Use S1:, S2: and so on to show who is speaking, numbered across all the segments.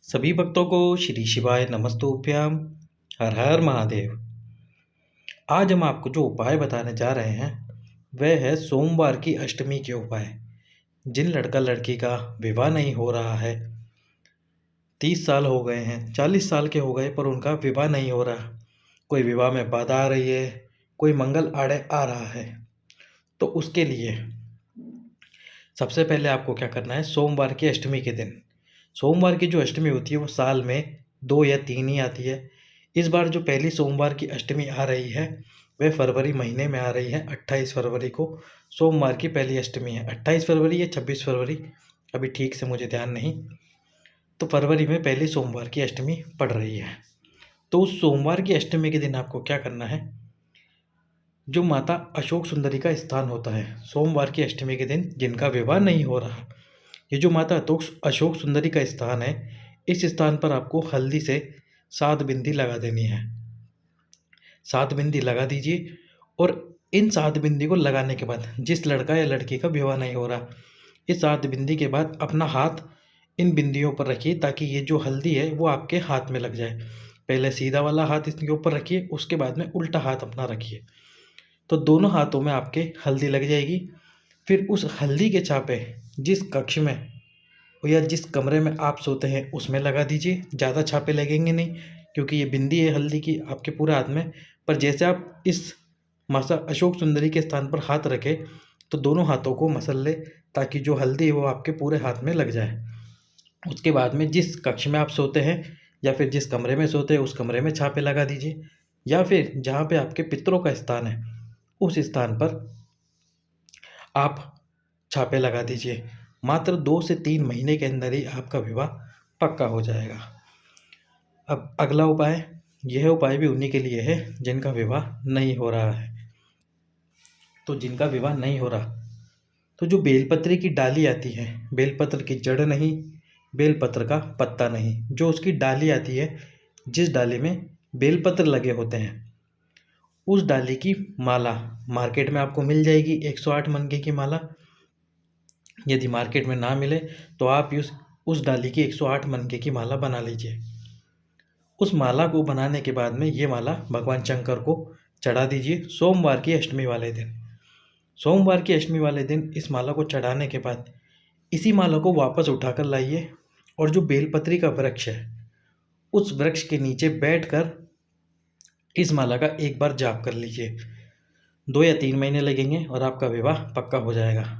S1: सभी भक्तों को श्री शिवाय नमस्तुभ्यम। हर हर महादेव। आज हम आपको जो उपाय बताने जा रहे हैं वह है सोमवार की अष्टमी के उपाय। जिन लड़का लड़की का विवाह नहीं हो रहा है, 30 साल हो गए हैं, 40 साल के हो गए पर उनका विवाह नहीं हो रहा, कोई विवाह में बाधा आ रही है, कोई मंगल आड़े आ रहा है, तो उसके लिए सबसे पहले आपको क्या करना है, सोमवार की अष्टमी के दिन, सोमवार की जो अष्टमी होती है वो साल में 2 या 3 ही आती है। इस बार जो पहली सोमवार की अष्टमी आ रही है वह फरवरी महीने में आ रही है। 28 फरवरी को सोमवार की पहली अष्टमी है। 28 फरवरी या 26 फरवरी, अभी ठीक से मुझे ध्यान नहीं, तो फरवरी में पहली सोमवार की अष्टमी पड़ रही है। तो उस सोमवार की अष्टमी के दिन आपको क्या करना है, जो माता अशोक सुंदरी का स्थान होता है सोमवार की अष्टमी के दिन, जिनका विवाह नहीं हो रहा, ये जो माता अशोक सुंदरी का स्थान है, इस स्थान पर आपको हल्दी से 7 बिंदी लगा देनी है। 7 बिंदी लगा दीजिए और इन 7 बिंदी को लगाने के बाद, जिस लड़का या लड़की का विवाह नहीं हो रहा, इस 7 बिंदी के बाद अपना हाथ इन बिंदियों पर रखिए ताकि ये जो हल्दी है वो आपके हाथ में लग जाए। पहले सीधा वाला हाथ इसके ऊपर रखिए, उसके बाद में उल्टा हाथ अपना रखिए, तो दोनों हाथों में आपके हल्दी लग जाएगी। फिर उस हल्दी के छापे जिस कक्ष में या जिस कमरे में आप सोते हैं उसमें लगा दीजिए। ज़्यादा छापे लगेंगे नहीं क्योंकि ये बिंदी है हल्दी की आपके पूरे हाथ में। पर जैसे आप इस माता अशोक सुंदरी के स्थान पर हाथ रखें तो दोनों हाथों को मसल ले ताकि जो हल्दी है वो आपके पूरे हाथ में लग जाए। उसके बाद में जिस कक्ष में आप सोते हैं या फिर जिस कमरे में सोते हैं उस कमरे में छापे लगा दीजिए, या फिर जहाँ पे आपके पितरों का स्थान है उस स्थान पर आप छापे लगा दीजिए। मात्र 2 से 3 महीने के अंदर ही आपका विवाह पक्का हो जाएगा। अब अगला उपाय, यह उपाय भी उन्हीं के लिए है जिनका विवाह नहीं हो रहा है। तो जिनका विवाह नहीं हो रहा, तो जो बेलपत्री की डाली आती है, बेलपत्र की जड़ नहीं, बेलपत्र का पत्ता नहीं, जो उसकी डाली आती है, जिस डाली में बेलपत्र लगे होते हैं, उस डाली की माला मार्केट में आपको मिल जाएगी। 108 मनके की माला। यदि मार्केट में ना मिले तो आप उस डाली की 108 मनके की माला बना लीजिए। उस माला को बनाने के बाद में ये माला भगवान शंकर को चढ़ा दीजिए सोमवार की अष्टमी वाले दिन। सोमवार की अष्टमी वाले दिन इस माला को चढ़ाने के बाद इसी माला को वापस उठाकर लाइए और जो बेलपत्री का वृक्ष है उस वृक्ष के नीचे बैठकर इस माला का एक बार जाप कर लीजिए। 2 या 3 महीने लगेंगे और आपका विवाह पक्का हो जाएगा।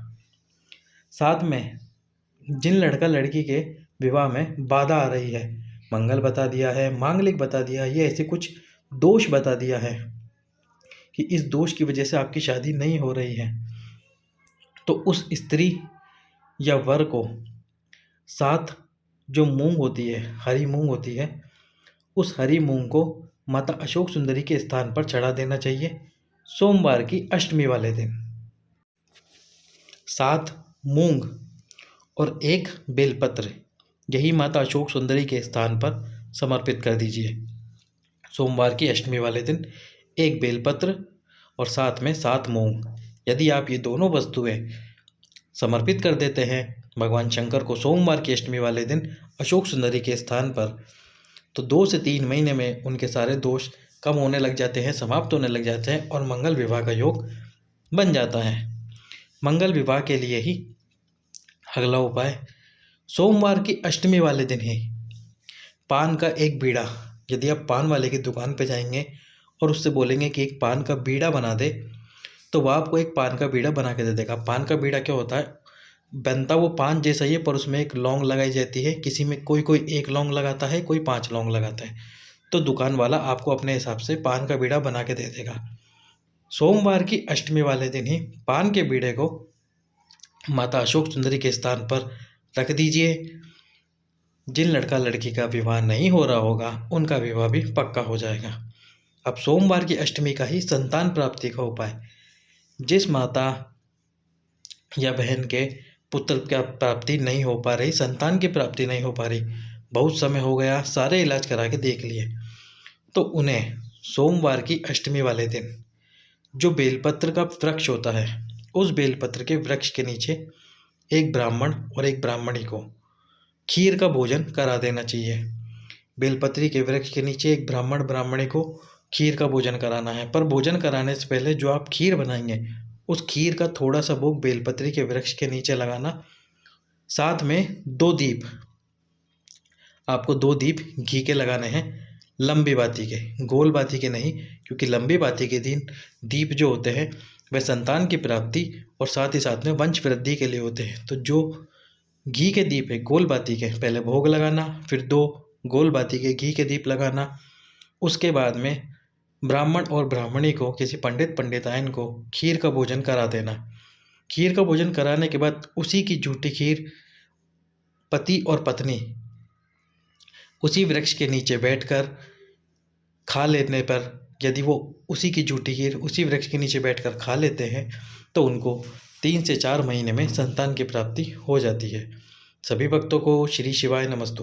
S1: साथ में जिन लड़का लड़की के विवाह में बाधा आ रही है, मंगल बता दिया है, मांगलिक बता दिया है, या ऐसे कुछ दोष बता दिया है कि इस दोष की वजह से आपकी शादी नहीं हो रही है, तो उस स्त्री या वर को 7 जो मूंग होती है, हरी मूंग होती है, उस हरी मूंग को माता अशोक सुंदरी के स्थान पर चढ़ा देना चाहिए सोमवार की अष्टमी वाले दिन। 7 मूंग और 1 बेलपत्र यही माता अशोक सुंदरी के स्थान पर समर्पित कर दीजिए। सोमवार की अष्टमी वाले दिन 1 बेलपत्र और साथ में 7 मूंग, यदि आप ये दोनों वस्तुएं समर्पित कर देते हैं भगवान शंकर को सोमवार की अष्टमी वाले दिन अशोक सुंदरी के स्थान पर, तो 2 से 3 महीने में उनके सारे दोष कम होने लग जाते हैं, समाप्त होने लग जाते हैं और मंगल विवाह का योग बन जाता है। मंगल विवाह के लिए ही अगला उपाय, सोमवार की अष्टमी वाले दिन ही पान का एक बीड़ा, यदि आप पान वाले की दुकान पर जाएंगे और उससे बोलेंगे कि एक पान का बीड़ा बना दे, तो वह आपको एक पान का बीड़ा बना के दे देगा। पान का बीड़ा क्या होता है, बनता वो पान जैसा ही है पर उसमें एक लौंग लगाई जाती है। किसी में कोई 1 लौंग लगाता है, कोई 5 लौंग लगाता है, तो दुकान वाला आपको अपने हिसाब से पान का बीड़ा बना के दे देगा। सोमवार की अष्टमी वाले दिन ही पान के बीड़े को माता अशोक सुंदरी के स्थान पर रख दीजिए। जिन लड़का लड़की का विवाह नहीं हो रहा होगा उनका विवाह भी पक्का हो जाएगा। अब सोमवार की अष्टमी का ही संतान प्राप्ति का उपाय, जिस माता या बहन के पुत्र का प्राप्ति नहीं हो पा रही, संतान की प्राप्ति नहीं हो पा रही, बहुत समय हो गया, सारे इलाज करा के देख लिए, तो उन्हें सोमवार की अष्टमी वाले दिन जो बेलपत्र का वृक्ष होता है, उस बेलपत्र के वृक्ष के नीचे एक ब्राह्मण और एक ब्राह्मणी को खीर का भोजन करा देना चाहिए। बेलपत्री के वृक्ष के नीचे एक ब्राह्मण ब्राह्मणी को खीर का भोजन कराना है, पर भोजन कराने से पहले जो आप खीर बनाएंगे उस खीर का थोड़ा सा भोग बेलपत्री के वृक्ष के नीचे लगाना। साथ में 2 दीप, आपको 2 दीप घी के लगाने हैं, लंबी बाती के, गोल बाती के नहीं, क्योंकि लंबी बाती के दिन दीप जो होते हैं वह संतान की प्राप्ति और साथ ही साथ में वंश वृद्धि के लिए होते हैं। तो जो घी के दीप है गोल बाती के, पहले भोग लगाना, फिर 2 गोल बाती के घी के दीप लगाना। उसके बाद में ब्राह्मण और ब्राह्मणी को, किसी पंडित पंडितायन को खीर का भोजन करा देना। खीर का भोजन कराने के बाद उसी की झूठी खीर पति और पत्नी उसी वृक्ष के नीचे बैठकर खा लेने पर, यदि वो उसी की झूठी खीर उसी वृक्ष के नीचे बैठकर खा लेते हैं तो उनको 3 से 4 महीने में संतान की प्राप्ति हो जाती है। सभी भक्तों को श्री शिवाय नमस्तु।